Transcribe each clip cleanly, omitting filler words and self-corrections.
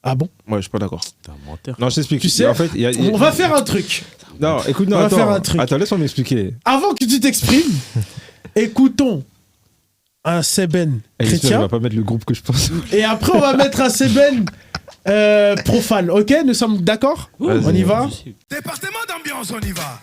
Ah bon? Moi, je suis pas d'accord. T'es un menteur. Non, je t'explique. Tu sais, en fait, on va faire un truc. Non, écoute, non, On va attends. faire un truc. Attends, laisse-moi m'expliquer. Avant que tu t'exprimes, écoutons un Seben Et j'espère qu'il chrétien. va pas mettre le groupe que je pense. Et après, on va mettre un Seben profane. Ok? Nous sommes d'accord? Vas-y. On y va? Département d'ambiance, on y va.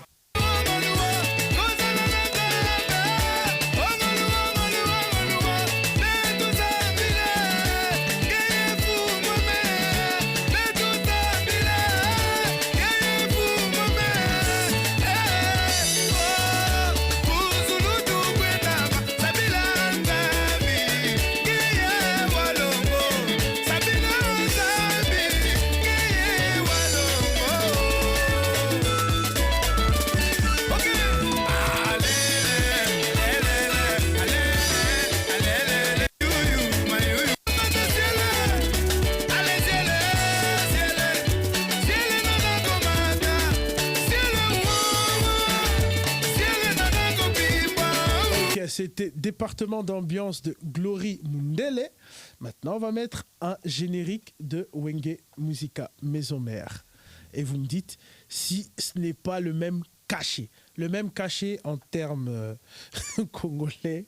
C'était département d'ambiance de Glory Mundele. Maintenant, on va mettre un générique de Wenge Musica Maison Mère. Et vous me dites si ce n'est pas le même cachet. Le même cachet en termes congolais.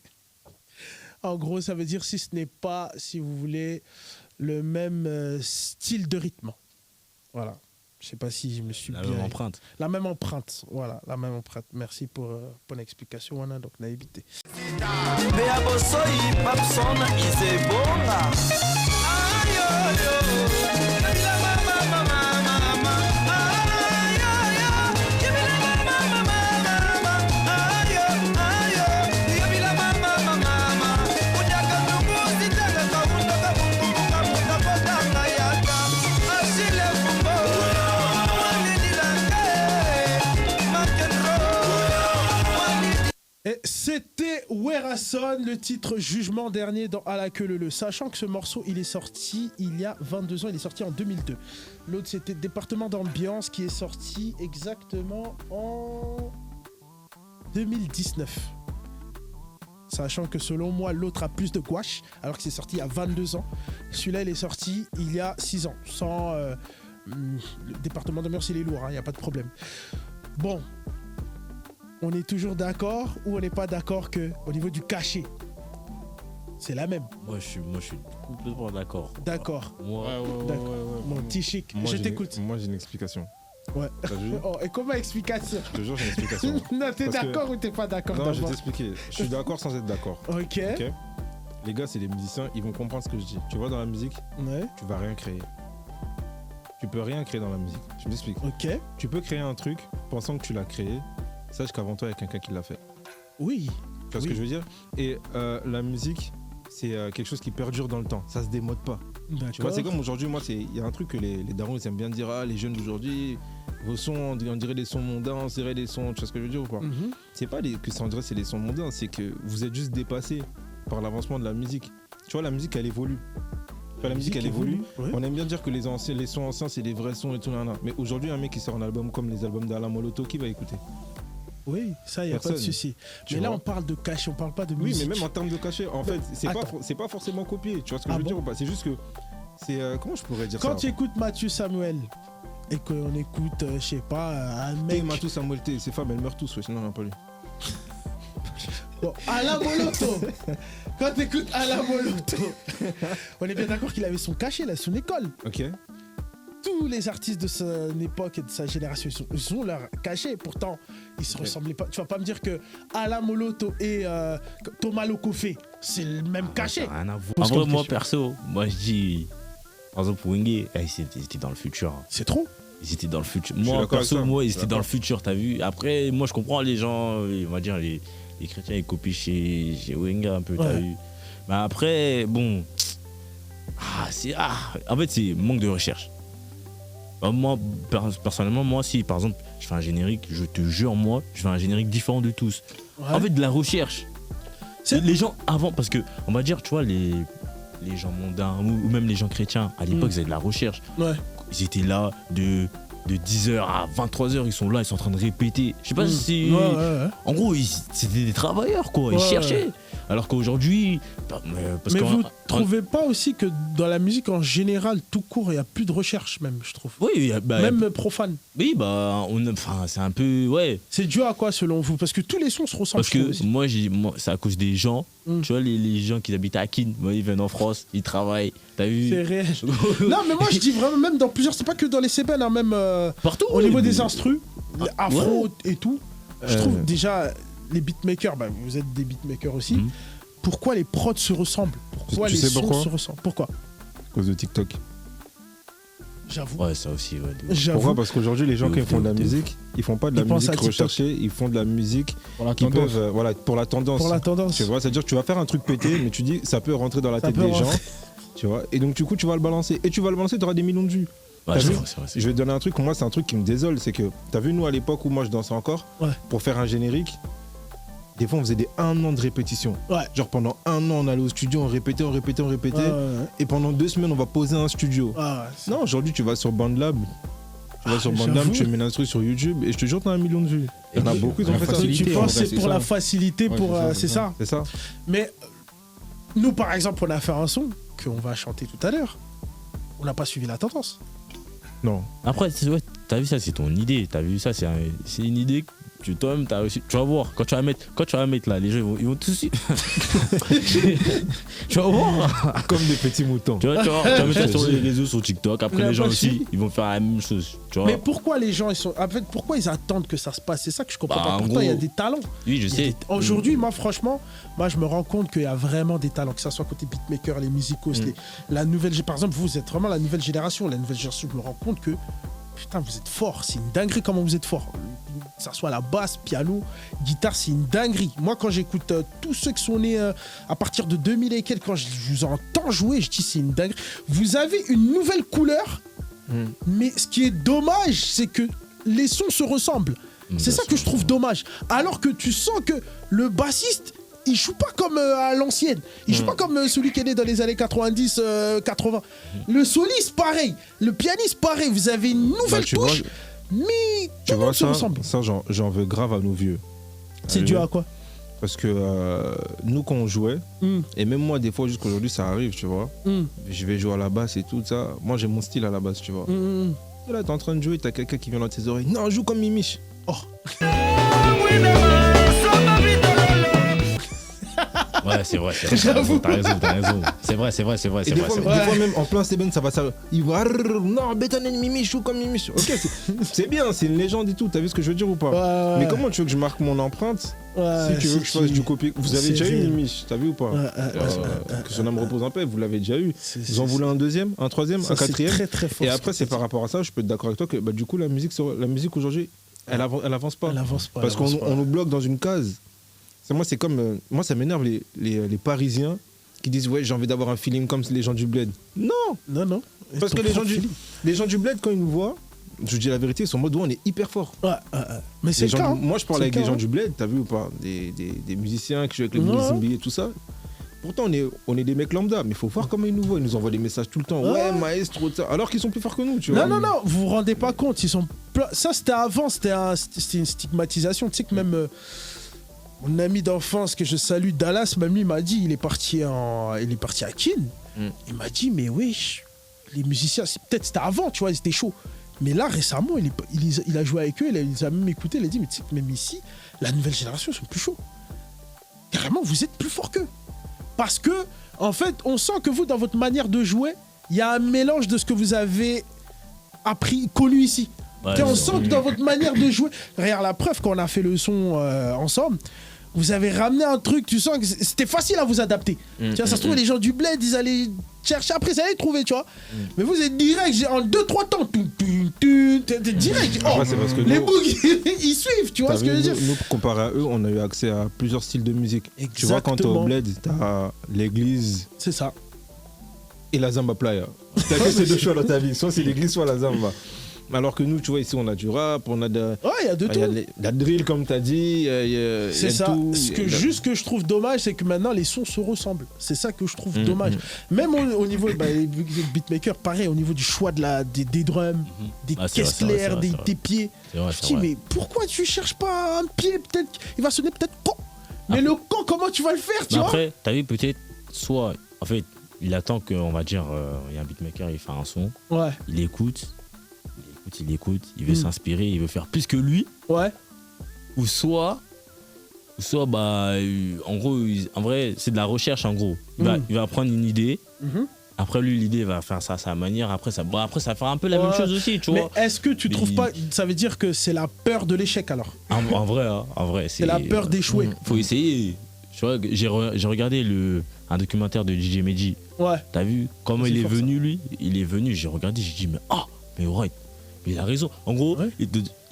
En gros, ça veut dire si ce n'est pas, si vous voulez, le même style de rythme. Voilà. Je ne sais pas si je me suis La bien... même empreinte. La même empreinte, voilà, la même empreinte. Merci pour l'explication, Wana, donc naïveté. Et c'était Werason, le titre Jugement dernier dans À la queue leu. Sachant que ce morceau, il est sorti il y a 22 ans, il est sorti en 2002. L'autre, c'était Département d'ambiance qui est sorti exactement en 2019. Sachant que selon moi, l'autre a plus de gouache, alors que c'est sorti il y a 22 ans. Celui-là, il est sorti il y a 6 ans. Sans le Département d'ambiance, il est lourd, il n'y a pas de problème. Bon. On est toujours d'accord ou on n'est pas d'accord qu'au niveau du cachet, c'est la même? Moi, je suis complètement d'accord. D'accord. Moi, D'accord. Mon petit chic, je t'écoute. Moi, j'ai une explication. Ouais. T'as vu? Oh, et comment explication? Je te jure, j'ai une explication. Non, t'es Parce que- d'accord ou t'es pas d'accord? Non, je vais d'abord t'expliquer. Je suis d'accord sans être d'accord. Ok. Ok. Les gars, c'est des musiciens, ils vont comprendre ce que je dis. Tu vois, dans la musique, Ouais. tu vas rien créer. Tu peux rien créer dans la musique. Je m'explique. Ok. Tu peux créer un truc pensant que tu l'as créé. Sache qu'avant toi, il y a quelqu'un qui l'a fait. Oui. Tu vois ce que je veux dire? Et la musique, c'est quelque chose qui perdure dans le temps. Ça se démode pas. D'accord. Tu vois, c'est comme aujourd'hui, moi, il y a un truc que les darons ils aiment bien dire, ah, les jeunes d'aujourd'hui, vos sons, on dirait des sons mondains, on dirait des sons, tu vois ce que je veux dire ou quoi? Mhm. C'est pas que ça, on dirait c'est des sons mondains, c'est que vous êtes juste dépassé par l'avancement de la musique. Tu vois, la musique, elle évolue. Tu vois, la musique, elle évolue. Ouais. On aime bien dire que les sons anciens, c'est des vrais sons et tout, là, là. Mais aujourd'hui, un mec qui sort un album comme les albums d'Alain Moloto, qui va écouter? Oui, ça, il n'y a pas de Personne. souci. Tu Mais là, vois. on parle de cachet, on parle pas de Oui, musique. mais même en termes de cachet, en fait, Attends. c'est pas forcément copié. Tu vois ce que Ah je veux bon dire ou pas? C'est juste que c'est comment je pourrais dire Quand ça? tu écoutes Mathieu Samuel et qu'on écoute, je sais pas, un T, mec... Matou, Samuel T, ces femmes elles meurent tous, ouais, sinon non pas lui. Bon, Alain Moloto. Quand tu écoutes Alain Moloto, on est bien d'accord qu'il avait son cachet, là, son école. Ok. Tous les artistes de son époque et de sa génération, ils ont leur cachet. Pourtant, ils se ressemblaient pas. Tu vas pas me dire que Alain Moloto et Thomas Lokofé, c'est le même cachet. rien à voir. Pose En vrai, comme moi, question. perso, moi, je dis, par exemple, Wenge, ils étaient dans le futur. hein. C'est trop. Ils étaient dans le futur. suis Moi, d'accord avec perso, ça. moi, ils Je suis étaient dans le d'accord. futur, t'as vu. Après, moi, je comprends les gens, on va dire, les chrétiens, ils copient chez Wenge un peu, t'as Ouais. vu. Mais après, bon. En fait, c'est manque de recherche. Bah, moi, personnellement, moi, si par exemple, je fais un générique, je te jure, moi, je fais un générique différent de tous. Ouais. En fait, de la recherche. C'est- Les gens avant, parce que, on va dire, tu vois, les gens mondains ou même les gens chrétiens, à l'époque, ils avaient de la recherche. Ouais. Ils étaient là de 10h à 23h, ils sont là, ils sont en train de répéter. Je sais pas si. Ouais. En gros, c'était des travailleurs, quoi. Ils Ouais. cherchaient. Alors qu'aujourd'hui, parce Mais qu'en- vous en- trouvez pas aussi que dans la musique en général, tout court, il n'y a plus de recherche même, je trouve. oui, Même profane. oui, bah, enfin, c'est un peu, ouais. C'est dû à quoi selon vous? Parce que tous les sons se ressemblent. Parce je trouve que aussi. moi, c'est à cause des gens. Tu vois, les gens qui habitent à Kin, moi, ils viennent en France, ils travaillent. T'as vu? C'est réel. Non, mais moi je dis vraiment, même dans plusieurs, c'est pas que dans les CBN, hein, même Partout. au oui, niveau mais- des instrus, les afro et tout. Je Euh. trouve déjà les beatmakers, bah, vous êtes des beatmakers aussi. Mhm. Pourquoi les prods se ressemblent? Pourquoi Tu les sais sons pourquoi se ressemblent? Pourquoi? À cause de TikTok. J'avoue. Ouais, ça aussi, ouais. J'avoue. Pourquoi? Parce qu'aujourd'hui, les gens De qui ouf, font de de la ouf. musique, ils font pas de la Ils pensent musique à TikTok. recherchée, ils font de la musique Pour la qui tendance. peuvent, voilà, pour la tendance. Pour la tendance. Tu vois, c'est-à-dire que tu vas faire un truc pété, mais tu dis ça peut rentrer dans la Ça tête peut des gens, rentrer. tu vois. Et donc du coup, tu vas le balancer. Et tu vas le balancer, tu auras des millions de vues. Ouais, T'as c'est vu vrai, c'est vrai, c'est Je vais te donner un truc, moi c'est un truc qui me désole, c'est que t'as vu nous à l'époque où moi je dansais encore, Ouais. pour faire un générique, des fois on faisait des 1 an de répétition. Ouais. Genre pendant 1 an on allait au studio, on répétait, Ouais, ouais. et pendant 2 semaines on va poser un studio. Ah, ouais, c'est- Non, aujourd'hui tu vas sur BandLab, sur BandLab, j'avoue. tu mets l'instru sur YouTube et je te jure t'as 1 million de vues. Il y en a Et beaucoup qui la ont fait ça. facilité, Tu en penses vrai, c'est c'est pour ça. la facilité, Ouais, pour c'est ça, c'est c'est ça. C'est ça. Mais nous, par exemple, on a fait un son qu'on va chanter tout à l'heure. On n'a pas suivi la tendance. Non. Après, ouais, t'as vu ça, c'est ton idée. T'as vu ça, c'est une idée que toi-même t'as réussi. Tu vas voir, quand tu vas mettre là, les gens ils vont tous suivre. Tu vas voir. Comme des petits moutons. Tu vas mettre ça sur les réseaux, sur TikTok. Après, On a les gens pas aussi, suivi. ils vont faire la même chose. Tu vois. Mais pourquoi les gens, en fait, pourquoi ils attendent que ça se passe? C'est ça que je comprends Bah, pas. en Pourtant, il y a gros- des talents. Oui, je Il y a sais. des- Aujourd'hui, moi, franchement, je me rends compte qu'il y a vraiment des talents, que ce soit côté beatmaker, les musicos, la nouvelle. Par exemple, vous êtes vraiment la nouvelle génération. La nouvelle génération, je me rends compte que, putain, vous êtes fort. C'est une dinguerie comment vous êtes fort. Que ça soit la basse, piano, guitare, c'est une dinguerie. Moi, quand j'écoute tous ceux qui sont nés à partir de 2000 et quelques, quand je vous entends jouer, je dis c'est une dinguerie. Vous avez une nouvelle couleur, mais ce qui est dommage, c'est que les sons se ressemblent. C'est ça que je trouve dommage. Alors que tu sens que le bassiste, il joue pas comme à l'ancienne. Il joue pas comme celui qui est né dans les années 90, 80. Le soliste, pareil. Le pianiste, pareil. Vous avez une nouvelle tu vois, touche, mais Tu tout le vois monde se ça, ressemble. ça j'en veux grave à nos vieux. C'est dû à quoi? Parce que nous, quand on jouait, et même moi, des fois, jusqu'aujourd'hui, ça arrive, tu vois. Je vais jouer à la basse et tout ça. Moi, j'ai mon style à la basse, tu vois. Et là, t'es en train de jouer, t'as quelqu'un qui vient dans tes oreilles. Non, joue comme Mimiche. Oh. Ouais, c'est vrai. T'as raison. C'est vrai. Et des fois, des fois, même en plein CBN, ça va ça. Il va. Non, bétonne Mimiche, joue comme Mimiche. Ok, c'est bien, c'est une légende et tout. T'as vu ce que je veux dire ou pas? Ouais. Mais comment tu veux que je marque mon empreinte si tu veux que je fasse du copier? Vous avez c'est déjà eu réel. Mimiche, t'as vu ou pas? Que son âme repose en paix, vous l'avez déjà eu. Vous en C'est- voulez un deuxième, un troisième, ça, un c'est quatrième? très, très fort, Et ce après, que c'est tu par dis. rapport à ça, je peux être d'accord avec toi que du coup, la musique aujourd'hui, elle avance pas. Elle avance pas. Parce elle avance qu'on pas. on nous bloque dans une case. C'est comme. Moi, ça m'énerve les Parisiens qui disent ouais, j'ai envie d'avoir un feeling comme les gens du bled. Non. Non. Parce que les gens du bled, quand ils nous voient, je dis la vérité, ils sont en mode ouais, on est hyper fort. Ouais. Mais c'est Les le gens cas. du- Moi, je parle C'est avec le des cas, gens du bled, t'as vu ou pas, des musiciens qui jouent avec le Ouais. Zimbi et tout ça. Pourtant, on est des mecs lambda, mais il faut voir comment ils nous voient. Ils nous envoient des messages tout le temps. Ouais, maestro, ça. Alors qu'ils sont plus forts que nous, tu vois. Non, vous vous rendez pas compte. Ils sont ça, c'était avant, c'était une stigmatisation. Tu sais que même mon ami d'enfance que je salue, Dallas, même lui, il m'a dit, il est parti à Kin. Il m'a dit, mais wesh, les musiciens, peut-être c'était avant, tu vois, ils étaient chauds. Mais là, récemment, il a joué avec eux, il les a même écoutés, il a dit, mais tu sais que même ici, la nouvelle génération, ils sont plus chauds. Carrément, vous êtes plus forts qu'eux. Parce que, en fait, on sent que vous, dans votre manière de jouer, il y a un mélange de ce que vous avez connu ici. Ouais, Tu sais, on c'est sent que dans votre manière de jouer, regarde la preuve quand on a fait le son ensemble, vous avez ramené un truc, tu sens que c'était facile à vous adapter. Tu vois, ça se trouve, les gens du bled, ils allaient chercher après, ça allait trouver, tu vois. Mais vous êtes direct, en 2-3 temps, t'es direct. Oh, Après, c'est parce que les nous- bugs, ils suivent, tu vois T'as ce que je vu, veux dire. nous, comparé à eux, on a eu accès à plusieurs styles de musique. Tu vois, quand t'es au Exactement. bled, t'as l'église C'est ça. et la zamba playa. T'as que ces deux choix dans ta vie, soit c'est l'église, soit la zamba. Alors que nous, tu vois, ici, on a du rap, on a de... Ouais, il y a de Il y a tout. la drill, comme t'as dit. C'est ça. Juste que je trouve dommage, c'est que maintenant les sons se ressemblent. C'est ça que je trouve dommage. Même au niveau les beatmakers, pareil, au niveau du choix des drums, des Ah, c'est vrai, caisses c'est vrai, claires, c'est vrai, des pieds. C'est vrai, Je c'est dis, vrai. mais pourquoi tu cherches pas un pied? Peut-être il va sonner peut-être con. Mais le con, comment tu vas le faire, tu vois? Après, t'as vu, peut-être, soit, en fait, il attend qu'on va dire, il y a un beatmaker, il fait un son, Ouais. il écoute, il veut s'inspirer, il veut faire plus que lui, Ouais. ou soit bah, en gros, en vrai, c'est de la recherche, en gros. Il va prendre une idée. Après, lui, l'idée, il va faire ça à sa manière. Après, ça va faire un peu la même chose aussi, tu vois. Mais est-ce que tu trouves pas, ça veut dire que c'est la peur de l'échec alors? En vrai, C'est la peur d'échouer. Faut essayer. Tu vois, j'ai regardé un documentaire de DJ Medji. Ouais. T'as vu comment C'est il est fort, venu, lui? Il est venu, j'ai regardé, j'ai dit, mais right, mais il a raison. En gros,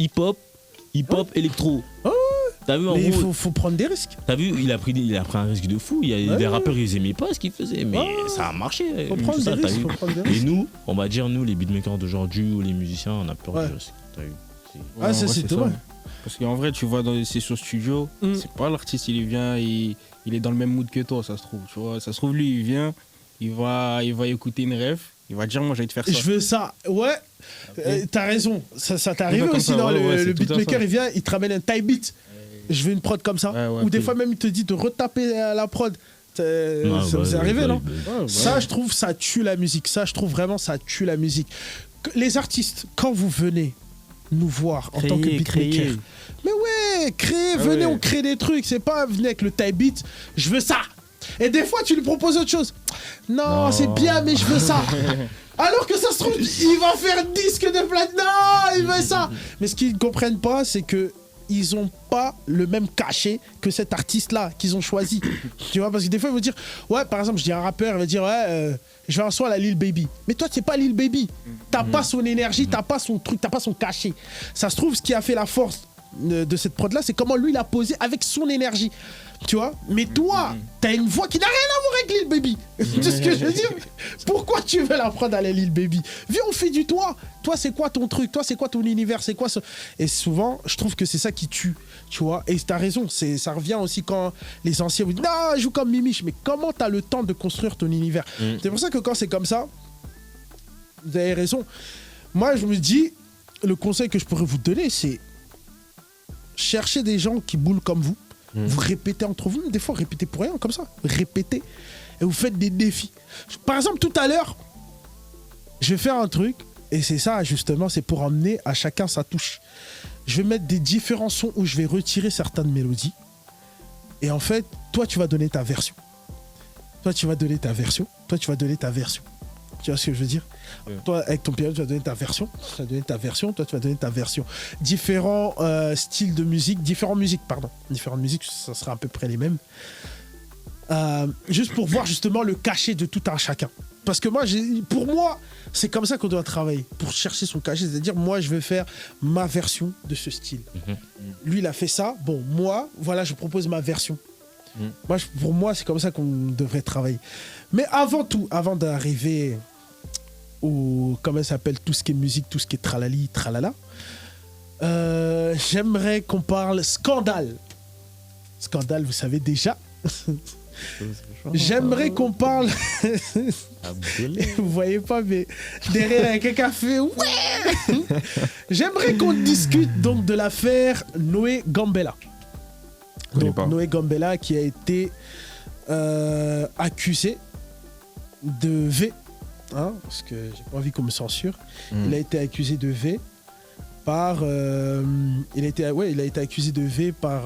hip-hop, électro. T'as vu, en Mais gros, il faut prendre des risques. t'as vu, il a pris un risque de fou. Il y a des rappeurs, ils aimaient pas ce qu'il faisait, mais ça a marché. Faut prendre des risques, faut prendre des Et risques. nous, on va dire, nous, les beatmakers d'aujourd'hui ou les musiciens, on a peur du risque. T'as vu? Ah, c'est dommage. Parce qu'en vrai, tu vois, dans les sessions studio, c'est pas l'artiste, il vient, il est dans le même mood que toi, ça se trouve. Tu vois, ça se trouve, lui, il vient, il va écouter une ref, il va dire, moi, j'ai envie de faire ça. Je veux ça. Ouais. T'as raison. Ça t'est arrivé comme aussi, ça, non? ouais, Le c'est tout à beatmaker, fait. il vient, il te ramène un type beat. Je veux une prod comme ça. Ouais, Ou des cool. fois même, il te dit de retaper la prod. Ça vous est arrivé, non? Ça, je trouve, ça tue la musique. Ça, je trouve vraiment, ça tue la musique. Les artistes, quand vous venez nous voir en tant que beatmaker, mais ouais, venez, on crée des trucs. C'est pas venez avec le type beat, je veux ça. Et des fois, tu lui proposes autre chose. Non. C'est bien, mais je veux ça. Alors que ça se trouve, il va faire disque de platine. Non, il veut ça. Mais ce qu'ils ne comprennent pas, c'est que ils ont pas le même cachet que cet artiste-là qu'ils ont choisi. Tu vois, parce que des fois, ils vont dire, ouais, par exemple, je dis un rappeur, il va dire, ouais, je vais un son à la Lil Baby. Mais toi, tu n'es pas Lil Baby. T'as pas son énergie, t'as pas son truc, t'as pas son cachet. Ça se trouve, ce qui a fait la force de cette prod-là, c'est comment lui l'a posé avec son énergie. Tu vois? Mais toi, t'as une voix qui n'a rien à voir avec Lil Baby. Tu sais ce que je veux dire? Pourquoi tu veux la prendre à la Lil Baby? Viens, on fait du toi. Toi, c'est quoi ton truc? Toi, c'est quoi ton univers? C'est quoi ce... Et souvent, je trouve que c'est ça qui tue. Tu vois? Et t'as raison. Ça revient aussi quand les anciens vous disent, non, joue comme Mimiche. Mais comment t'as le temps de construire ton univers? C'est pour ça que quand c'est comme ça, vous avez raison. Moi, je me dis, le conseil que je pourrais vous donner, c'est chercher des gens qui boulent comme vous. Vous répétez entre vous, des fois répétez pour rien, comme ça. Répétez et vous faites des défis. Par exemple, tout à l'heure, je vais faire un truc et c'est ça justement, c'est pour emmener à chacun sa touche. Je vais mettre des différents sons où je vais retirer certaines mélodies et en fait, toi tu vas donner ta version. Toi tu vas donner ta version. Toi tu vas donner ta version. Tu vois ce que je veux dire? Toi, avec ton piano, tu vas donner ta version. Tu vas donner ta version. Toi, tu vas donner ta version. Différents styles de musique, différentes musiques, ça sera à peu près les mêmes. Juste pour voir justement le cachet de tout un chacun. Parce que pour moi, c'est comme ça qu'on doit travailler. Pour chercher son cachet, c'est-à-dire, moi, je vais faire ma version de ce style. Lui, il a fait ça. Bon, moi, voilà, je propose ma version. Pour moi, c'est comme ça qu'on devrait travailler. Mais avant tout, avant d'arriver comment ça s'appelle, tout ce qui est musique, tout ce qui est tralali, tralala, j'aimerais qu'on parle scandale. Scandale, vous savez déjà. J'aimerais qu'on parle. Vous voyez pas, mais derrière, il y a quelqu'un qui fait ouais. J'aimerais qu'on discute donc de l'affaire Noé Gambella. Donc, Noé Gambella qui a été accusé de V. Hein, parce que j'ai pas envie qu'on me censure. Il a été accusé de V par. Il a été accusé de V par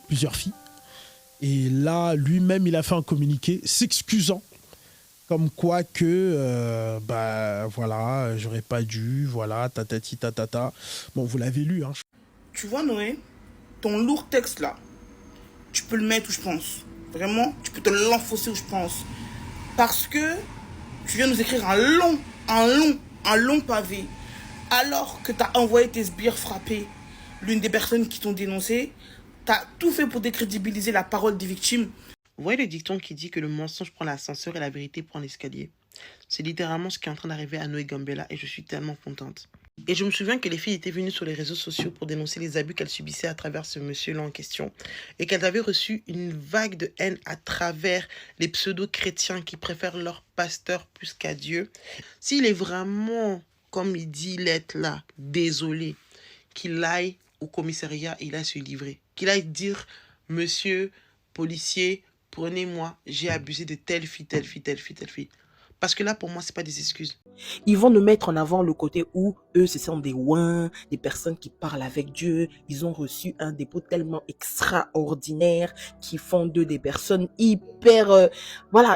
plusieurs filles. Et là, lui-même, il a fait un communiqué s'excusant, comme quoi que, voilà, j'aurais pas dû, voilà, tatati tatata. Bon, vous l'avez lu, hein. Tu vois, Noé, ton lourd texte là, tu peux le mettre où je pense. Vraiment, tu peux te l'enfoncer où je pense. Parce que tu viens nous écrire un long pavé. Alors que tu as envoyé tes sbires frapper l'une des personnes qui t'ont dénoncé, tu as tout fait pour décrédibiliser la parole des victimes. Vous voyez le dicton qui dit que le mensonge prend l'ascenseur et la vérité prend l'escalier? C'est littéralement ce qui est en train d'arriver à Noé Gambella et je suis tellement contente. Et je me souviens que les filles étaient venues sur les réseaux sociaux pour dénoncer les abus qu'elles subissaient à travers ce monsieur-là en question et qu'elles avaient reçu une vague de haine à travers les pseudo-chrétiens qui préfèrent leur pasteur plus qu'à Dieu. S'il est vraiment, comme il dit l'être là, désolé, qu'il aille au commissariat et il a se livrer. qu'il aille dire, monsieur, policier, prenez-moi, j'ai abusé de telle fille, telle fille, telle fille, telle fille. Parce que là, pour moi, c'est pas des excuses. Ils vont nous mettre en avant le côté où eux, ce sont des ouins, des personnes qui parlent avec Dieu. Ils ont reçu un dépôt tellement extraordinaire qui font d'eux des personnes hyper,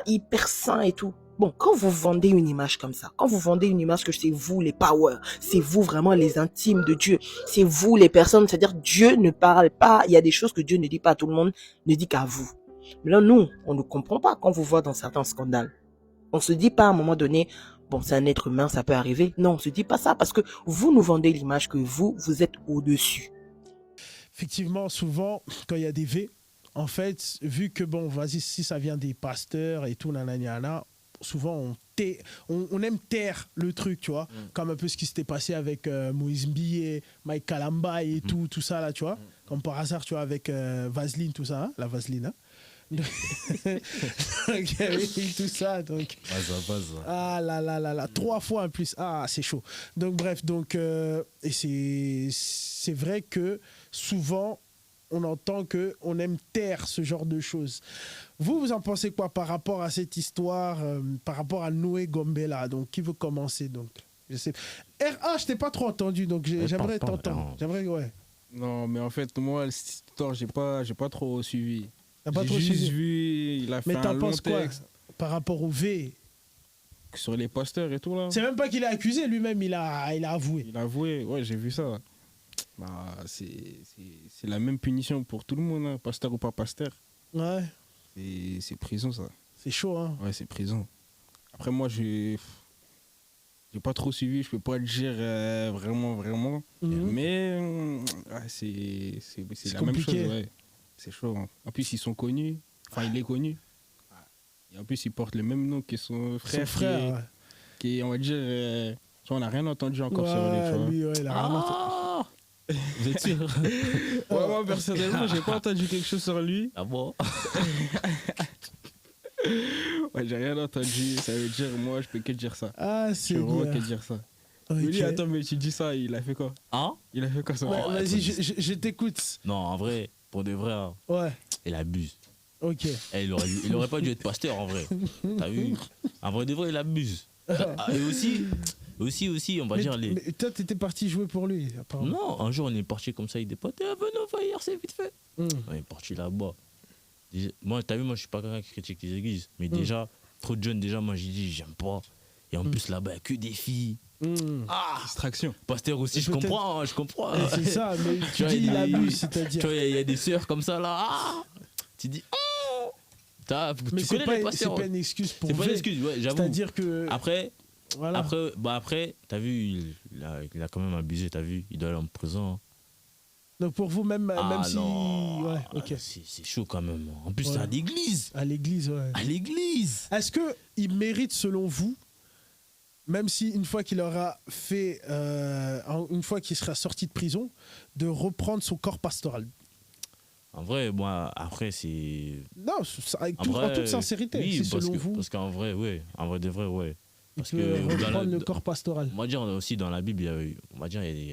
hyper sains et tout. Bon, quand vous vendez une image comme ça, quand vous vendez une image que c'est vous les power, c'est vous vraiment les intimes de Dieu, c'est vous les personnes, c'est-à-dire Dieu ne parle pas, il y a des choses que Dieu ne dit pas à tout le monde, ne dit qu'à vous. Mais là, nous, on ne comprend pas quand vous voit dans certains scandales. On se dit pas à un moment donné, bon, c'est un être humain, ça peut arriver. Non, on se dit pas ça parce que vous nous vendez l'image que vous êtes au-dessus. Effectivement, souvent, quand il y a des V, en fait, vu que, bon, vas-y, si ça vient des pasteurs et tout, nanana, souvent, on aime taire le truc, tu vois, comme un peu ce qui s'était passé avec Moïse Mbié, Mike Kalamba et tout ça, là, tu vois, comme par hasard, tu vois, avec Vaseline, tout ça, hein, la Vaseline, hein. Donc, il y avait tout ça, donc ah là 3 fois en plus, ah c'est chaud. Donc bref, donc et c'est vrai que souvent on entend que on aime taire ce genre de choses. Vous en pensez quoi par rapport à cette histoire, par rapport à Noé Gombela? Donc qui veut commencer? Donc je sais. RA, je t'ai pas trop entendu, donc j'aimerais t'entendre. J'aimerais, ouais. Non, mais en fait moi cette histoire j'ai pas trop suivi. T'as pas trop juste suivi. vu, il a fait un long texte. Mais t'en penses quoi par rapport au V? Sur les pasteurs et tout là. C'est même pas qu'il a accusé, lui-même il a avoué. Il a avoué, ouais, j'ai vu ça. Bah, c'est la même punition pour tout le monde, hein, pasteur ou pas pasteur. Ouais. C'est prison ça. C'est chaud, hein. Ouais, c'est prison. Après moi, j'ai pas trop suivi, je peux pas le dire vraiment. Mais ouais, c'est la compliqué. Même chose, ouais. C'est chaud. Hein. En plus, ils sont connus. Enfin, il est connu. Et en plus, il porte le même nom que son frère. Qui est, on va dire, on n'a rien entendu encore sur lui. Tu vois. Lui, ouais, il a rien entendu. Vous êtes sûr? Ouais, moi, personnellement, j'ai pas entendu quelque chose sur lui. Ah bon? Ouais, j'ai rien entendu. Ça veut dire, moi, je peux que dire ça. Ah, c'est bien. Je peux vraiment que dire ça. Okay. Mais lui, attends, mais tu dis ça, il a fait quoi? Hein? Il a fait quoi ça? Ouais, vas-y, je t'écoute. Non, en vrai, pour de vrai, hein, ouais. Il abuse. Ok. Et il aurait pas dû être pasteur en vrai. T'as vu? En vrai de vrai, il abuse. Et aussi, on va dire les. Mais toi, t'étais parti jouer pour lui, apparemment. Non, un jour, on est parti comme ça avec des potes. Venez, on va hier, c'est vite fait. On est parti là-bas. Moi, t'as vu, moi, je suis pas quelqu'un qui critique les églises. Mais déjà, trop de jeunes, déjà, moi, j'ai dit, j'aime pas. Et en plus, là-bas, il n'y a que des filles. Distraction. Pasteur aussi, je comprends. C'est ça, mais tu dis, il abuse, c'est-à-dire. Tu vois, il y a des sœurs comme ça, là. Tu dis, mais tu connais les pasteurs. C'est pas une excuse pour C'est pas une excuse, ouais, j'avoue. C'est-à-dire que. Après, voilà. après t'as vu, il a quand même abusé, t'as vu, il doit aller en prison. Donc pour vous, même si. Non. Ouais, ok. C'est chaud quand même. En plus, c'est à l'église. À l'église, ouais. À l'église. Est-ce qu'il mérite, selon vous, même si une fois qu'il aura fait. Une fois qu'il sera sorti de prison, de reprendre son corps pastoral? En vrai, moi, après, c'est. Non, en toute sincérité, oui, c'est selon vous. Parce qu'en vrai, ouais. En vrai de vrai, ouais. Parce que reprendre le corps pastoral. On va dire aussi dans la Bible, on va dire, il y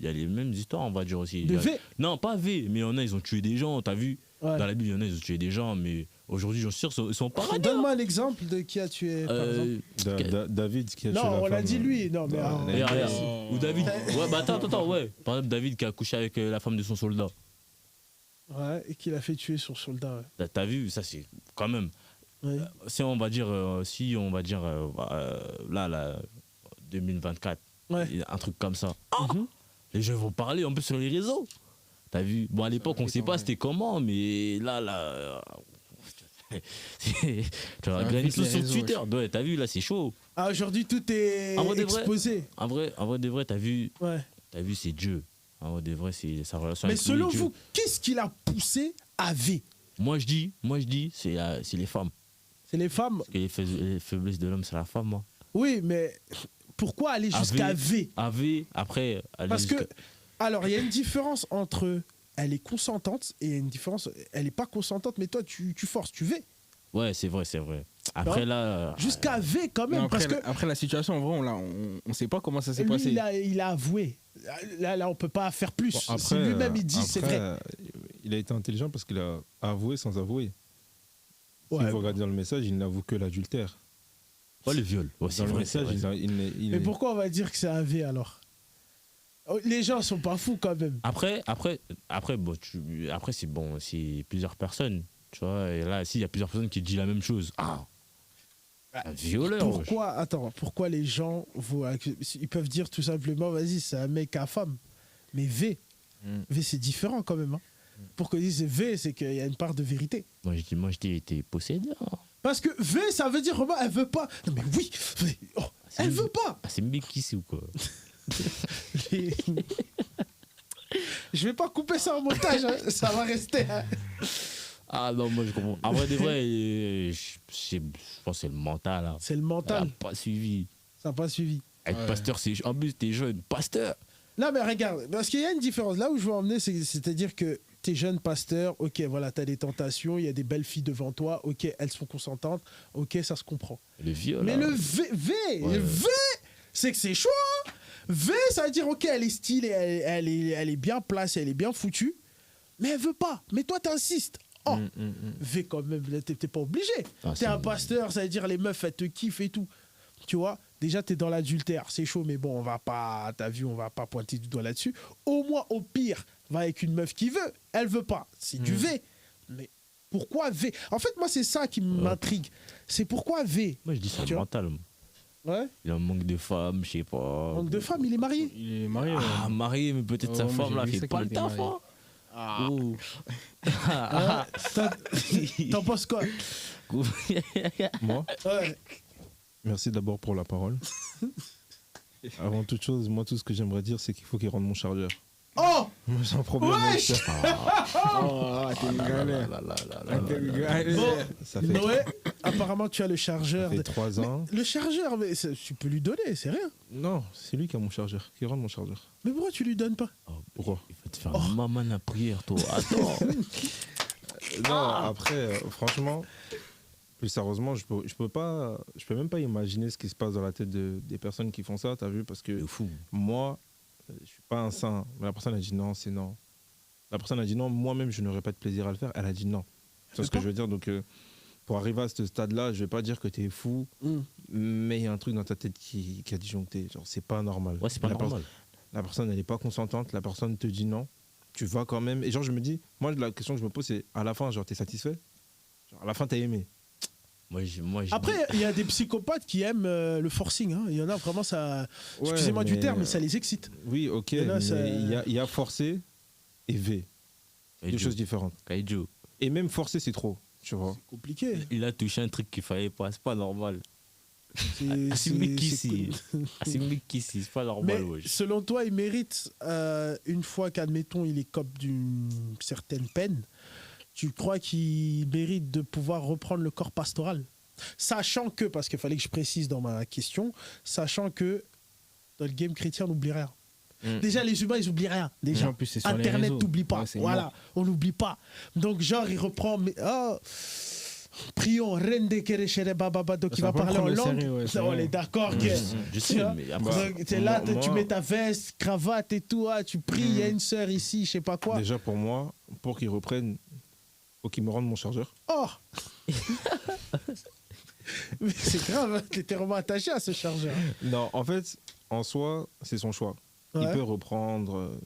a les mêmes histoires, on va dire aussi. De V? Non, pas V, mais il y en a, ils ont tué des gens, t'as vu? Ouais. Dans la Bible, il y en a, ils ont tué des gens, mais aujourd'hui, j'en suis sûr, ils sont paradis. Donne-moi un exemple de qui a tué, par exemple. David qui a tué la Non, femme. on l'a dit lui. Non, mais. Ou David. Ouais, bah attends, ouais. Par exemple, David qui a couché avec la femme de son soldat. Ouais, et qu'il a fait tuer son soldat. Ouais. T'as vu, ça c'est quand même. Ouais. Si on va dire, là, 2024, ouais. Un truc comme ça. Les gens vont parler en plus sur les réseaux. T'as vu? Bon, à l'époque, on sait pas c'était comment, mais là. Tu vas gagner tout sur Twitter. Ouais, t'as vu, là, c'est chaud. Ah, aujourd'hui, tout est exposé. En vrai de vrai, t'as vu? Ouais. T'as vu, c'est Dieu. En vrai de vrai, c'est sa relation mais avec selon Dieu. vous, qu'est-ce qui l'a poussé à V? Moi, je dis, c'est les femmes. C'est les femmes? Parce que les faiblesses de l'homme, c'est la femme, moi. Oui, mais pourquoi aller jusqu'à V? À V, après... Parce que, alors, il y a une différence entre elle est consentante et il y a une différence, elle n'est pas consentante, mais toi, tu forces, tu V. Ouais, c'est vrai. Après, là... Jusqu'à V, quand même, après, parce que... Après, la situation, en vrai, on ne sait pas comment ça s'est passé. Il a avoué. Là, on ne peut pas faire plus. Bon, après, si lui-même, il dit, c'est vrai. Il il a été intelligent parce qu'il a avoué sans avouer. Si Ouais. vous regardez dans le message, il n'avoue que l'adultère. Oh, le viol. Oh, c'est Dans le vrai, message, c'est vrai. Mais pourquoi on va dire que c'est un V alors? Oh, les gens sont pas fous quand même. Après, bon, après c'est bon, c'est plusieurs personnes, tu vois. Et là, s'il y a plusieurs personnes qui disent la même chose, un violeur. Pourquoi les gens ils peuvent dire tout simplement, vas-y, c'est un mec à femme. Mais V, c'est différent quand même. Hein. Pour qu'on dise V, c'est qu'il y a une part de vérité. Moi, je dis, t'es possédé. Parce que V, ça veut dire, Romain, elle veut pas. Non mais oui, elle veut pas. Ah, c'est Mbekissi ou quoi? Je vais pas couper ça en montage, hein. Ça va rester. Hein. Ah non, moi je comprends. En vrai, des vrais, je pense que c'est le mental. Là. C'est le Ça mental. n'a pas suivi. Ça n'a pas suivi. Être pasteur, c'est. En plus, t'es jeune, pasteur. Non mais regarde, parce qu'il y a une différence. Là où je veux emmener, c'est-à-dire que t'es jeune pasteur, ok, voilà, t'as des tentations, il y a des belles filles devant toi, ok, elles sont consentantes, ok, ça se comprend. Le viol. Mais là. le V, c'est que c'est chaud. Hein. V, ça veut dire, ok, elle est stylée, elle est bien placée, elle est bien foutue, mais elle veut pas. Mais toi, t'insistes. Oh, V quand même, t'es pas obligé. Ah, T'es un pasteur, ça veut dire les meufs, elles te kiffent et tout. Tu vois, déjà, t'es dans l'adultère, c'est chaud, mais bon, on va pas, t'as vu, on va pas pointer du doigt là-dessus. Au moins, au pire, va avec une meuf qui veut, elle veut pas. C'est du V. Mais pourquoi V? En fait, moi, c'est ça qui m'intrigue. C'est pourquoi V? Moi, je dis c'est Tu le vois mental. Ouais. Il a un manque de femmes, je sais pas. Manque de femme, il est marié. Il est marié. ouais. Ah, marié, mais peut-être sa Ouais, moi, femme, j'ai là, vu fait ça pas qu'il le était taf. marié. Hein. Oh. Hein, T'en penses quoi? Moi, Ouais. merci d'abord pour la parole. Avant toute chose, moi, tout ce que j'aimerais dire, c'est qu'il faut qu'il rende mon chargeur. Oh! Moi, j'ai un problème avec Wesh! ça. Oh, t'es une galère. T'es une galère. Bon, Ça fait, Noé, apparemment, tu as le chargeur. ça fait 3 ans. Le chargeur, mais tu peux lui donner, c'est rien. Non, c'est lui qui a mon chargeur, qui rend mon chargeur. Mais pourquoi tu lui donnes pas? Pourquoi? Il va te faire une maman la prière, toi. Attends. Non, après, franchement, plus sérieusement, je peux même pas imaginer ce qui se passe dans la tête des personnes qui font ça, t'as vu? Parce que C'est fou. moi, je suis pas un saint. Mais la personne a dit non, c'est non. La personne a dit non, moi-même, je n'aurais pas de plaisir à le faire. Elle a dit non. C'est ce que je veux dire. Donc, pour arriver à ce stade-là, je vais pas dire que tu es fou, mais il y a un truc dans ta tête qui a disjoncté. Genre, c'est pas normal. Ouais, c'est pas normal. La personne, elle n'est pas consentante. La personne te dit non. Tu vas quand même. Et genre, je me dis, moi, la question que je me pose, c'est à la fin, genre, t'es satisfait? Genre, à la fin, t'as aimé? Moi, Après, il y a des psychopathes qui aiment le forcing. Hein. Il y en a vraiment, ça. Ouais, Excusez-moi du mais- terme, mais ça les excite. Oui, ok. Et là, Mais ça- il y a forcé et V. Deux choses différentes. Kaiju. Et même forcé, c'est trop. Tu vois? Compliqué. Il a touché un truc qu'il fallait pas. C'est pas normal. C'est C'est Mbekissi. C'est Mbekissi. C'est pas normal, Mais wesh. selon toi, il mérite, une fois qu'admettons, il écope d'une certaine peine, tu crois qu'il mérite de pouvoir reprendre le corps pastoral? Sachant que, parce qu'il fallait que je précise dans ma question, sachant que dans le game chrétien, on n'oublie rien. Déjà, les humains, ils oublient rien. Déjà, En plus, c'est sur les Internet, réseaux. t'oublies pas. Ouais, c'est Voilà, mort. on n'oublie pas. Donc, genre, il reprend. Prions, Rende Kerechere Baba, donc il Ça va va parler en prendre au langue. sérieux, ouais, c'est on vrai. est d'accord que. Je sais, Tu vois, mais après, donc, t'es là, moi- tu mets ta veste, cravate et tout, ah, tu pries, il y a une sœur ici, je sais pas quoi. Déjà, pour moi, pour qu'il reprenne, faut qu'il me rende mon chargeur. Oh Mais c'est grave, hein, t'étais vraiment attaché à ce chargeur. Non, en fait, en soi, c'est son choix. Ouais. Il peut reprendre.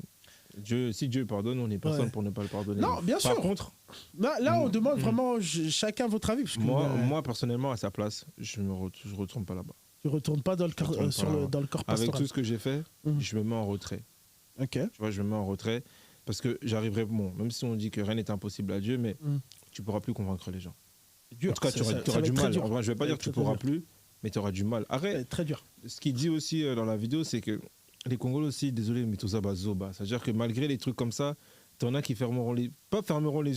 Si Dieu pardonne, on n'est personne Ouais. pour ne pas le pardonner. Non, bien Par sûr. contre, Là, on demande vraiment chacun votre avis. Parce que, moi, personnellement, à sa place, je retourne pas là-bas. tu retournes pas dans le corps, retourne pas là-bas. dans le corps Avec pastoral. tout ce que j'ai fait, Mhm. je me mets en retrait. Ok. Tu vois, je me mets en retrait parce que j'arriverai. Bon, même si on dit que rien n'est impossible à Dieu, mais tu pourras plus convaincre les gens. Dur. En tout cas, tu Ça auras va du être très mal. dur. En vrai, je vais pas Ça va dire que tu être très pourras dur. plus, mais tu auras du mal. Ça va Arrête. être très dur. Ce qu'il dit aussi dans la vidéo, c'est que les Congolais aussi, désolé, mais tout ça, bah, zoba. C'est-à-dire que malgré les trucs comme ça, t'en as qui fermeront les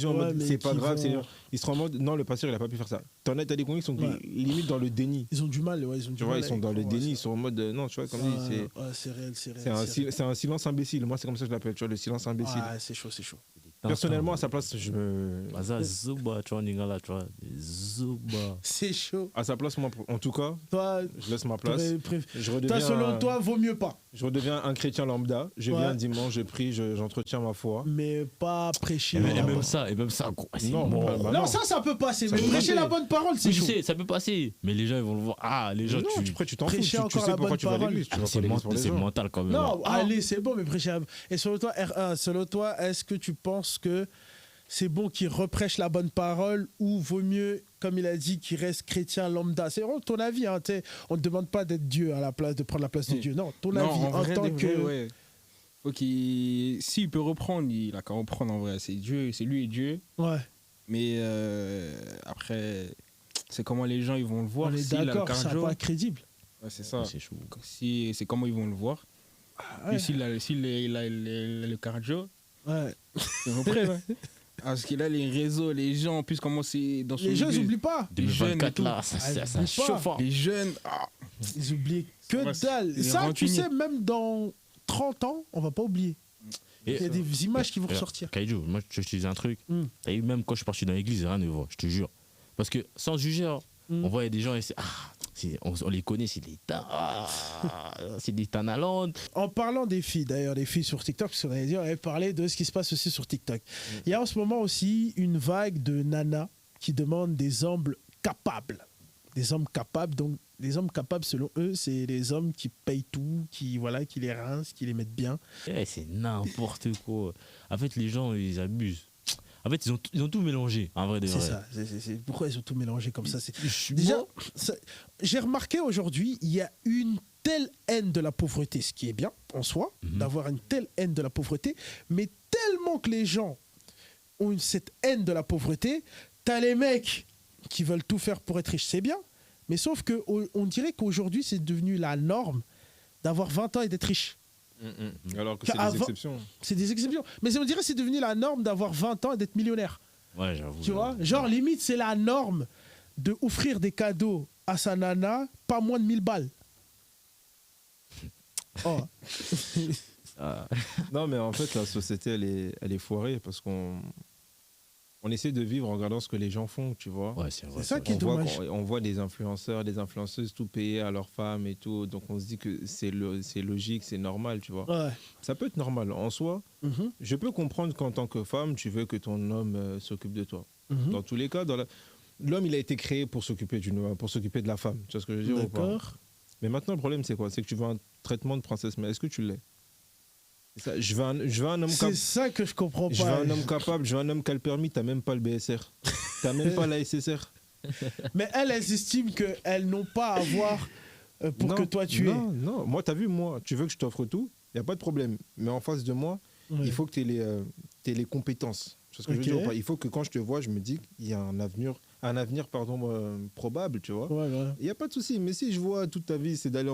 yeux en Ouais, mode mais c'est pas qui grave. vont- Ils seront en mode non, le pasteur, il a pas pu faire ça. T'as des Congolais qui sont Ouais. limite dans le déni. Ils ont du mal, ouais, ils ont du Tu vois, mal ils sont avec- dans le ouais, déni, c'est- ils sont en mode non, tu vois, comme dit, Ouais, c'est réel, c'est réel. c'est un silence imbécile. Moi, c'est comme ça que je l'appelle, tu vois, le silence imbécile. Ouais, c'est chaud, c'est chaud. Personnellement, à sa place, je me. Bah ça, Zuba, tu vois, Ningala, tu vois. Zuba. C'est chaud. À sa place, moi, en tout cas, Toi, je laisse ma place. Je toi, redeviens, selon toi, vaut mieux pas. je redeviens un chrétien lambda. Je Ouais. viens dimanche, je prie, j'entretiens ma foi. Mais pas prêcher. Et la même bonne- ça, gros, c'est Non, mort. bah, Non, ça peut passer. Ça Mais peut prêcher passer. la bonne parole, c'est Oui, je chaud. sais, ça peut passer. Mais les gens, ils vont le voir. Ah, les gens, Non, tu. tu t'en fous. prêcher Tu encore sais la pourquoi bonne tu vas à parole. l'église. Tu vas C'est pas à l'église pour les c'est gens. mental quand même. Non, Ah. allez, c'est bon, mais prêcher. Et selon toi, R1, selon toi, est-ce que tu penses que c'est bon qu'il reprêche la bonne parole ou vaut mieux, comme il a dit, qu'il reste chrétien lambda? C'est vraiment ton avis. Hein, on ne demande pas d'être Dieu à la place, de prendre la place de Dieu. Non, ton avis en vrai, tant de que. vrai, ouais. Faut s'il peut reprendre, il a qu'à reprendre en vrai. C'est Dieu, c'est lui et Dieu. Ouais, Mais après, c'est comment les gens ils vont le voir. on est S'il a le d'accord, ça cardio, pas crédible. ouais, c'est ça. C'est chaud. Si, c'est comment ils vont le voir. Ah, Puis ouais. s'il a le cardio, Ouais. ils reprennent. Hein. Parce qu'il a les réseaux, les gens, en plus, comment c'est dans son Les gens, ils milieu. n'oublient pas. Les jeunes et 2024 tout. là, ça Ah, ça oublie chauffe. pas. Hein. Les jeunes, Ils oublient que Ouais, dalle. c'est Ça, tu rancunier. sais, même dans 30 ans, on va pas oublier. Et- Il y a des images qui vont Et- ressortir. Kaiju, moi je te dis un truc. Mm. T'as vu, même quand je suis parti dans l'église, rien ne va, je te jure. Parce que sans juger, hein, Mm. on voyait des gens et on les connaît, c'est des tanalantes. En parlant des filles, d'ailleurs, des filles sur TikTok, parce qu'on avait dit, on avait parlé de ce qui se passe aussi sur TikTok. Il y a en ce moment aussi une vague de nanas qui demandent des hommes capables. Des hommes capables, donc les hommes capables, selon eux, c'est les hommes qui payent tout, qui les rincent, qui les mettent bien. Eh, c'est n'importe quoi. En fait, les gens, ils abusent. En fait, ils ont tout mélangé, en vrai de C'est vrai. ça. Pourquoi ils ont tout mélangé comme ça? Je- Déjà, moi, j'ai remarqué aujourd'hui, il y a une telle haine de la pauvreté, ce qui est bien en soi, d'avoir une telle haine de la pauvreté, mais tellement que les gens ont cette haine de la pauvreté, t'as les mecs qui veulent tout faire pour être riches, c'est bien, mais sauf que on dirait qu'aujourd'hui, c'est devenu la norme d'avoir 20 ans et d'être riche. Alors que c'est des Qu'avant- exceptions. C'est des exceptions. Mais on dirait que c'est devenu la norme d'avoir 20 ans et d'être millionnaire. ouais, j'avoue. Tu vois, genre limite c'est la norme de offrir des cadeaux à sa nana pas moins de 1000 balles. Oh. Non, mais en fait, la société, elle est foirée parce qu'on essaie de vivre en regardant ce que les gens font, tu vois. Ouais, c'est vrai. C'est ça qui est On voit, dommage. on voit des influenceurs, des influenceuses tout payer à leurs femmes et tout. Donc on se dit que c'est logique, c'est normal, tu vois. Ouais. Ça peut être normal. En soi, Mhm, je peux comprendre qu'en tant que femme, tu veux que ton homme s'occupe de toi. mhm. Dans tous les cas, l'homme, il a été créé pour s'occuper de la femme. Tu vois ce que je veux dire ou pas? D'accord. Mais maintenant, le problème, c'est quoi? C'est que tu veux un traitement de princesse, mais est-ce que tu l'es? C'est ça. Je veux un homme C'est capable. ça que je comprends Je veux pas. un homme capable, je veux un homme qui a le permis, t'as même pas le BSR. T'as même pas la SSR. Mais elles estiment qu'elles n'ont pas à voir pour Non, que toi tu non, non, moi, t'as vu, moi, tu veux que je t'offre tout, il n'y a pas de problème. Mais en face de moi, aies. Ouais. il faut que tu aies les compétences. C'est ce que je veux Ok. dire ou pas? Il faut que quand je te vois, je me dis qu'il y a un avenir probable, tu vois. Ouais, ouais. Il n'y a pas de souci. Mais si je vois toute ta vie, c'est d'aller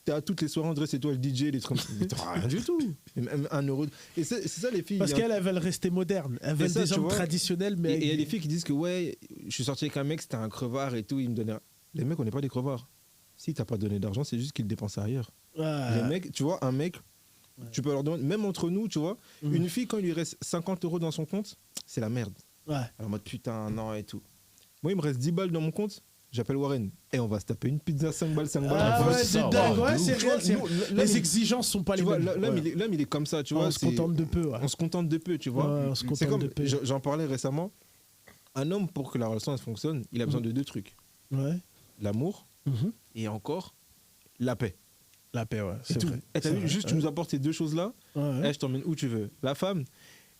t'es à toutes les soirées, André, c'est toi le DJ, les trucs comme ça. Mais t'auras rien du tout. Et même 1 euro. Et c'est ça, les filles. Parce il y a- qu'elles veulent rester modernes. Elles veulent ça, des tu hommes vois, traditionnels, mais. Et il y a des filles qui disent que ouais, je suis sorti avec un mec, c'était un crevard et tout, il me donnait. Les mecs, on n'est pas des crevards. Si t'as pas donné d'argent, c'est juste qu'il dépense ailleurs. Ouais. Les mecs, tu vois, un mec, tu peux leur demander, même entre nous, tu vois, une fille, quand il lui reste 50 euros dans son compte, c'est la merde. Ouais. Alors, en mode putain, non et tout. Moi, il me reste 10 balles dans mon compte, j'appelle Warren. Et on va se taper une pizza 5 balles, 5 balles. Ah Enfin, ouais, c'est ça, c'est dingue. ouais, Ouais, de c'est ouf. réel. Tu vois, nous, là, Les il- exigences sont pas Tu les vois, mêmes. l'homme, Ouais. l'homme, il est comme ça, tu vois. On se c'est- contente de peu. Ouais. On se contente de peu, tu vois. Ouais, on se C'est contente comme, de peu. j'en parlais récemment, un homme, pour que la relation elle fonctionne, il a besoin de 2 trucs. Ouais. L'amour Mhm. et encore la paix. La paix, ouais. C'est C'est tout. vrai. Et t'as C'est vu, vrai. juste tu nous apportes ces 2 choses-là, Ouais, ouais. je t'emmène où tu veux. La femme,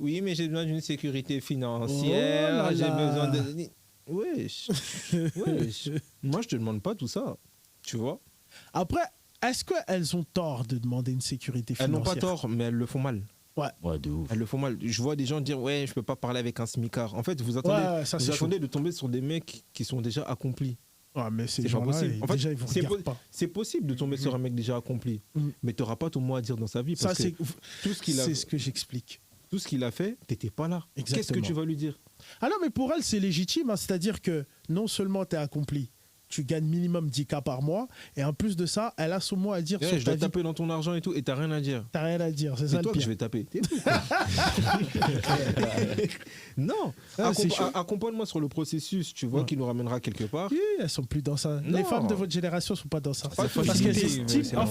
oui, mais j'ai besoin d'une sécurité Oh financière, là j'ai là. besoin de... Wesh. Wesh. Moi, je te demande pas tout ça, tu vois. Après, est-ce qu'elles ont tort de demander une sécurité Elles financière? n'ont pas tort, mais elles le font mal. Ouais, de ouf. Elles le font mal. Je vois des gens dire, ouais, je peux pas parler avec un smicard. En fait, vous attendez, Ouais, ça, c'est vous attendez de tomber sur des mecs qui sont déjà accomplis. Ouais, mais c'est C'est pas gens-là, possible. En fait, déjà, ils vous c'est regardent pas. C'est possible de tomber sur un mec déjà accompli, Mhm. mais tu n'auras pas ton mot à dire dans sa vie. Ça, Parce que c'est tout ce qu'il a, c'est ce que j'explique. tout ce qu'il a fait, t'étais pas là. Qu'est-ce que Exactement. tu vas lui dire? Ah non, mais pour elle, c'est légitime. Hein. C'est-à-dire que non seulement tu es accompli, tu gagnes minimum 10K par mois. Et en plus de ça, elle a son mot à dire Ouais, sur je ta dois vie. taper dans ton argent et tout, et t'as rien à dire. T'as rien à dire, c'est ça C'est le toi que pire. je vais taper. T'es fou, quoi. Non, Ah, c'est chaud. accompagne-moi sur le processus, tu vois, Ouais. qui nous ramènera quelque part. Oui, elles sont plus dans ça. Non. Les femmes de votre génération sont pas dans ça. Pas Parce qu'elles facilité, estiment.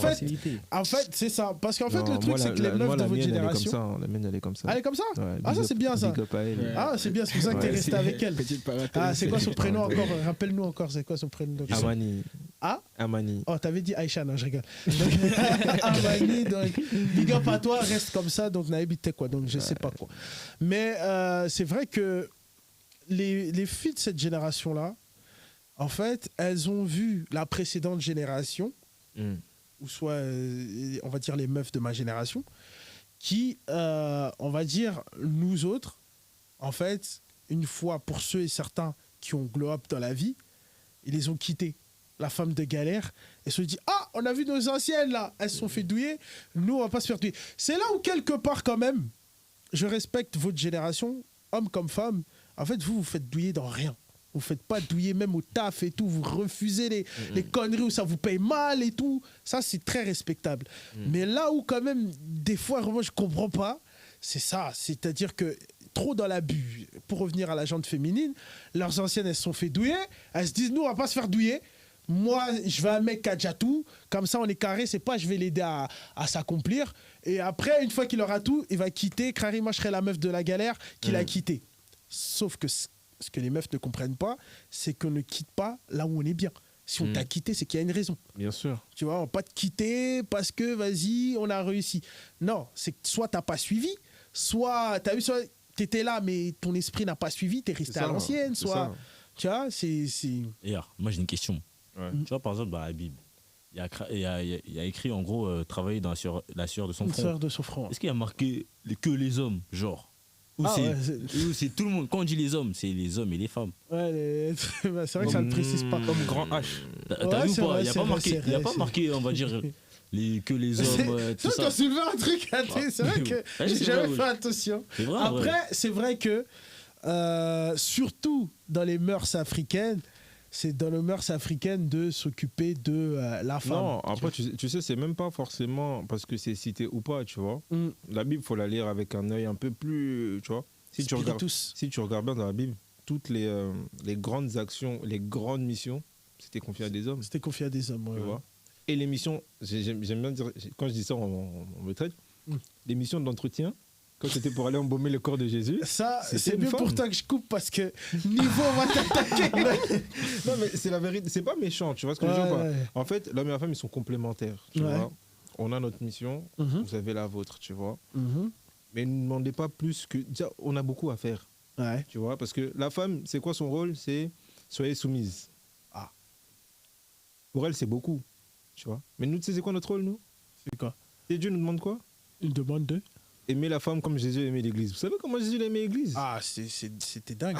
En fait, c'est ça. Parce qu'en fait, Non, le truc, moi, c'est que les meufs moi, de la votre mienne, génération. Elle est comme ça. La mienne, elle est comme ça. Elle est comme ça Ouais, Ah, big ça, up- c'est bien ça. big up à elle. Ouais. Ah, c'est bien, c'est pour ça que t'es Ouais, resté avec elle. Petite parenthèse. Ah, c'est quoi son prénom encore Rappelle-nous encore, c'est quoi son prénom Amani. Ah Amani. Oh, t'avais dit Aïcha, non, je rigole. Donc, Amani, donc, big up à toi, reste comme ça, donc Naïb, t'es quoi, donc je sais pas quoi. Mais c'est vrai que les filles de cette génération-là, en fait, elles ont vu la précédente génération, ou soit, on va dire, les meufs de ma génération, qui, on va dire, nous autres, en fait, une fois, pour ceux et certains qui ont glow up dans la vie, ils les ont quittés. La femme de galère, elle se dit ah, on a vu nos anciennes là, elles se sont fait douiller, nous on va pas se faire douiller. C'est là où quelque part quand même, je respecte votre génération, homme comme femme. En fait, vous faites douiller dans rien. Vous faites pas douiller même au taf et tout. Vous refusez les conneries où ça vous paye mal et tout. Ça c'est très respectable. Mais là où quand même des fois moi je comprends pas, c'est ça. C'est-à-dire que trop dans l'abus. Pour revenir à la jante féminine, leurs anciennes elles se sont fait douiller. Elles se disent nous on va pas se faire douiller. Moi, je veux un mec qui a déjà tout. Comme ça, on est carré. C'est pas je vais l'aider à s'accomplir. Et après, une fois qu'il aura tout, il va quitter. Crary, moi, je serai la meuf de la galère qu'il a quitté. Sauf que ce que les meufs ne comprennent pas, c'est qu'on ne quitte pas là où on est bien. Si on t'a quitté, c'est qu'il y a une raison. Bien sûr. Tu vois, on va pas te quitter parce que, vas-y, on a réussi. Non, c'est que soit t'as pas suivi, soit t'as vu, soit t'étais là, mais ton esprit n'a pas suivi, t'es resté C'est à ça, l'ancienne, c'est soit... ça. Tu vois, c'est... D'ailleurs, moi j'ai une question. Ouais. Tu vois, par exemple, dans la Bible, il y a écrit en gros travailler dans la sueur de son Une front. sœur de son front. Est-ce qu'il y a marqué que les hommes, genre Ou Ah c'est ouais, ou c'est tout le monde. Quand on dit les hommes, c'est les hommes et les femmes. Ouais, bah, c'est vrai que ça ne précise pas. Comme grand H. T'as Ouais, vu c'est ou pas vrai, Il n'y a c'est pas vrai, marqué, c'est il y a vrai, pas c'est- marqué, on va dire, que les hommes, tout C'est toi qui as ça. soulevé un truc, c'est vrai que Ouais, j'ai c'est jamais vrai, fait ouais. attention. C'est vrai, Après, ouais. c'est vrai que, surtout dans les mœurs africaines, c'est dans les mœurs africaines de s'occuper de la femme. Non, après, tu sais, c'est même pas forcément parce que c'est cité ou pas, tu vois. Mm. La Bible, faut la lire avec un œil un peu plus, tu vois. Si tu regardes bien dans la Bible, toutes les grandes actions, les grandes missions, c'était confié à des hommes, C'était confié à des hommes. tu ouais. vois. Et les missions, j'aime bien dire, quand je dis ça, on me traite. Les missions d'entretien, quand c'était pour aller embaumer le corps de Jésus. Ça, C'était c'est une mieux femme. pour toi que je coupe parce que niveau on va t'attaquer. Non, mais c'est la vérité, c'est pas méchant, tu vois ce que je veux dire ou pas. Ouais. En fait, l'homme et la femme, ils sont complémentaires, tu Ouais. vois. On a notre mission, Mhm. vous avez la vôtre, tu vois. Mhm. Mais ne demandez pas plus que. Déjà, on a beaucoup à faire, Ouais. tu vois. Parce que la femme, c'est quoi son rôle? C'est soyez soumise. Ah. Pour elle, c'est beaucoup, tu vois. Mais nous, tu sais, c'est quoi notre rôle, nous? C'est quoi Et Dieu nous demande quoi? Une demande de Aimer la femme comme Jésus aimait l'Église. Vous savez comment Jésus aimait l'Église? Ah, c'était dingue.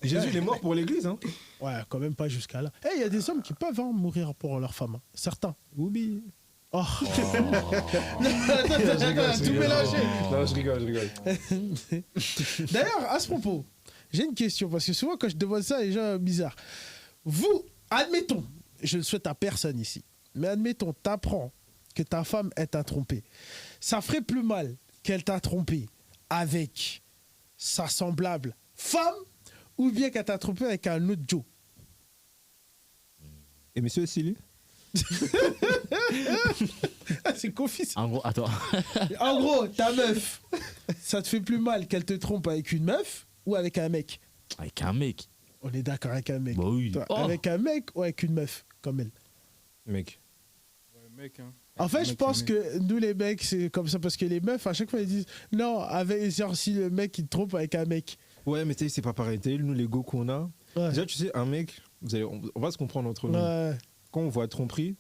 Jésus, il est mort pour l'Église, hein. Ouais, quand même pas jusqu'à là. Eh, il y a des hommes qui peuvent mourir pour leur femme. Hein. Certains. Oubi. Oh. Attends, tout mélangé. Non, je rigole. D'ailleurs, à ce propos, j'ai une question parce que souvent quand je demande ça, les gens bizarres. Vous, admettons, je ne le souhaite à personne ici, mais admettons, t'apprends que ta femme t'a trompé. Ça ferait plus mal qu'elle t'a trompé avec sa semblable femme ou bien qu'elle t'a trompé avec un autre Joe. Et monsieur Silly? Ah, c'est confus. En gros, attends. En gros, ta meuf, ça te fait plus mal qu'elle te trompe avec une meuf ou avec un mec? Avec un mec. On est d'accord avec un mec. Bah oui. Toi, Oh. avec un mec ou avec une meuf comme elle? Mec. Ouais, mec, hein. En fait, je Mec, pense mec. que nous, les mecs, c'est comme ça parce que les meufs, à chaque fois, ils disent non, avec, genre, si le mec il te trompe avec un mec. Ouais, mais tu sais, c'est pas pareil. T'as vu, nous, les go qu'on a. Ouais. Déjà, tu sais, un mec, on va se comprendre entre nous. Ouais. Quand on voit tromperie,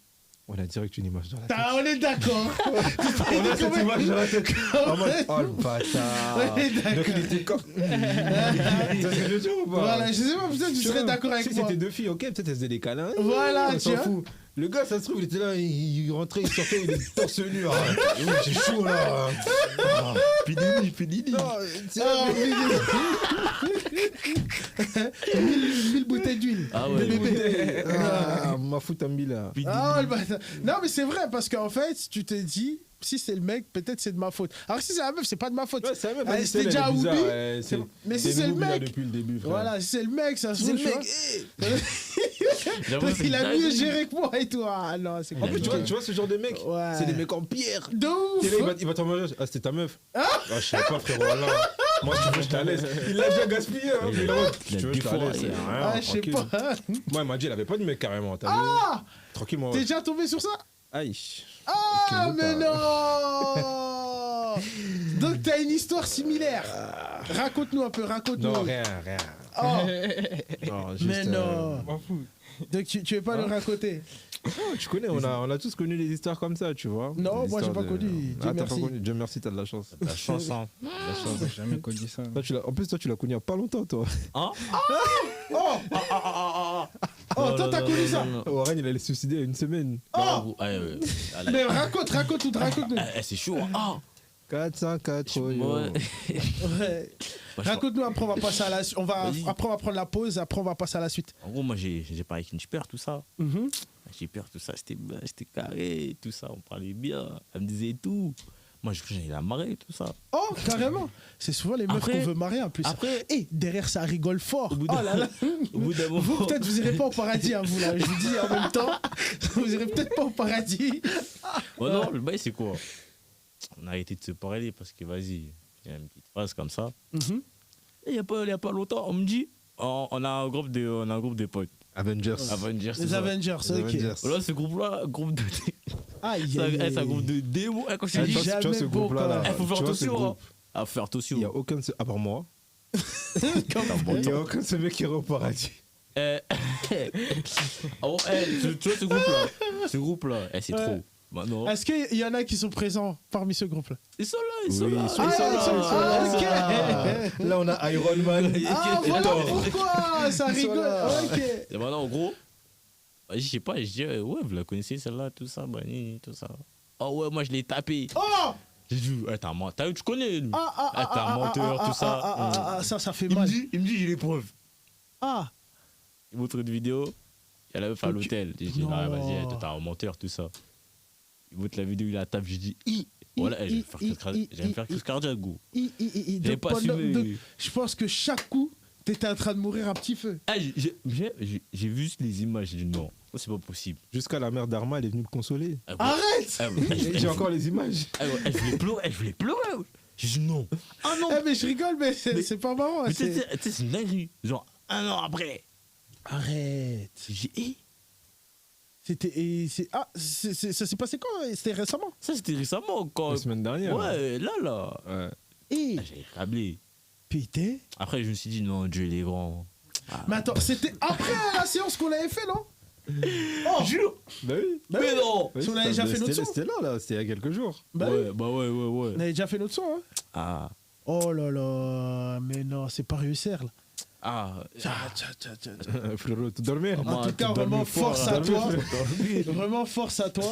on a direct une image dans la tête. On est d'accord. On a cette image dans la tête. En mode, oh le bâtard. On est d'accord. Donc il était comme. Tu vois ce que je veux dire ou pas? Voilà, je sais pas, peut-être tu serais vois, d'accord avec si moi. c'était deux filles, ok, peut-être elles faisaient des câlins. Voilà, on tu s'en vois. fout. Le gars, ça se trouve, il était là, il rentrait, il sortait, il était torse nu. Ah, oui, j'ai chaud là. Ah, Pidini. Non, c'est 1000 bouteilles d'huile. Ah ouais. De bébé. Ah, ma fout un là. Ah, le bâtard. Non, mais c'est vrai, parce qu'en fait, tu te dis, si c'est le mec, peut-être c'est de ma faute. Alors si c'est la meuf, c'est pas de ma faute. Ouais, c'est la meuf, C'était déjà Oubi. Mais si c'est le mec. Depuis le début, frère. Voilà, si c'est le mec, ça se C'est trouve. le mec. J'avoue, c'est Il a mieux dingue. géré que moi et toi. Ah non, c'est En pas plus, tu vois ce genre de mec, Ouais. c'est des mecs en pierre. de ouf. T'es là, il va t'en manger. Ah, c'était ta meuf. Ah, je sais pas, frérot. Là. Moi, si tu veux, je te la laisse. Il l'a déjà gaspillé. Hein. Il Mais a- là, il a si tu veux, je te la laisse. déforé. Rien, Ah, je sais tranquille. pas. Moi, il m'a dit, il avait pas de mec carrément. T'as vu Ah, Tranquillement. t'es déjà tombé sur ça? Aïe. Ah, Ok, mais bah. non. Donc t'as une histoire similaire. Raconte-nous un peu, raconte-nous. Non, rien. Oh, Non, juste, mais non. M'en fous. Donc tu veux pas le raconter? Non, tu connais, on a tous connu des histoires comme ça, tu vois. Non, Des moi, j'ai histoires pas connu. Dieu Ah, t'as merci. pas connu. Dieu merci, t'as de la chance. La chance, hein. La chance. J'ai jamais connu ça. En plus, toi, tu l'as connu il y a pas longtemps, toi. Hein? Oh, Non, toi non, t'as non, connu non, ça? non, non. Warren, il allait se suicider il y a une semaine. Oh, Ouais, ouais. Ah, là, mais raconte-nous. c'est chaud. Ah! 404, Ouais. Ouais. Bah, je Raconte-nous, après on va passer à la suite. Vas-y. Après on va prendre la pause, après on va passer à la suite. En gros, moi, j'ai parlé avec une super, tout ça. Mhm. J'ai peur, tout ça, c'était carré, tout ça, on parlait bien. Elle me disait tout. Moi, je j'allais la marrer, tout ça. Oh, carrément. C'est souvent les meufs Après- qu'on veut marier en plus. après- Et derrière ça rigole fort. Au bout Oh d'un- là là. Au bout d'un Vous, moment. peut-être, vous irez pas au paradis, hein, vous là. Je vous dis en même temps, vous irez peut-être pas au paradis. Ouais, non, le bail, c'est quoi? On a arrêté de se parler parce que, vas-y, il y a une petite phrase comme ça. Mhm. Et il y a pas longtemps, on me dit, on a un groupe de potes. Avengers. Avengers. tout Les ça. Avengers, Les ok. Avengers. Voilà, ce groupe-là, groupe de. Aïe, C'est aïe, un aïe. groupe de démos. Quand je Ah, te dis, tu vois ce jamais bon, groupe-là, quoi. là. il faut faire Tu vois ce attention. groupe. À faire attention. Il n'y a aucun à part moi. Comme- Il y a aucun de ces mecs qui ira au paradis. Ah bon, tu vois ce groupe-là? Ce groupe-là, c'est Ouais. trop. Maintenant, Est-ce qu'il y en a qui sont présents parmi ce groupe-là? ils sont là, ils Oui, sont là. ils sont Ah, là. ils sont là. Ah, ok. Là, on a Iron Man. Ah, Et voilà Thor. pourquoi ça Ils sont rigole. là. Ok. Et maintenant, en gros, je sais pas, je dis, ouais, vous la connaissez celle-là, tout ça, bah, tout ça. Oh ouais, moi je l'ai tapé. Oh! J'ai dit, t'es un menteur, tu connais lui. Ah, t'es un menteur, tout ça. Ça fait Il me mal. dit, j'ai les preuves. Ah, Il montre une vidéo, il y a la meuf à Donc, l'hôtel. J'ai dit, non. non, vas-y, toi, t'es un menteur, tout ça. Il montre la vidéo, il la tape, j'ai dit, voilà, je vais me faire crise cardiaque, go. J'ai J'ai pas assumé. Je pense que chaque coup, t'étais en train de mourir un petit feu. Ah, j'ai vu les images, j'ai dit, non, c'est pas possible. Jusqu'à la mère d'Arma, elle est venue me consoler. Ah, ouais. Arrête! Ah, ouais. J'ai encore les images. Ah, ouais, elle voulait pleurer. J'ai dit, non. Ah non. Eh, mais je rigole, mais Mais- c'est pas marrant. Mais tu c'est- sais, c'est une dinguerie. Genre, un an après. Arrête. J'ai dit, Ça s'est passé quand? C'était récemment? ça c'était récemment quand. La semaine dernière. Ouais, là. Ouais. Eh, Ah, j'ai câblé. putain. Après, je me suis dit, non, Dieu, il est grand. Mais attends, c'était après la séance qu'on l'avait fait, non? Oh, Jure. Bah oui. bah Mais oui. non. Si on avait déjà fait notre son. C'était là, c'était il y a quelques jours. Bah oui. Ouais, bah ouais. On avait déjà fait notre son, hein? Ah. Oh là là, mais non, c'est pas réussir là. Ah. Frérot, tu dormais En tout cas, vraiment, force à toi. Vraiment, force à toi.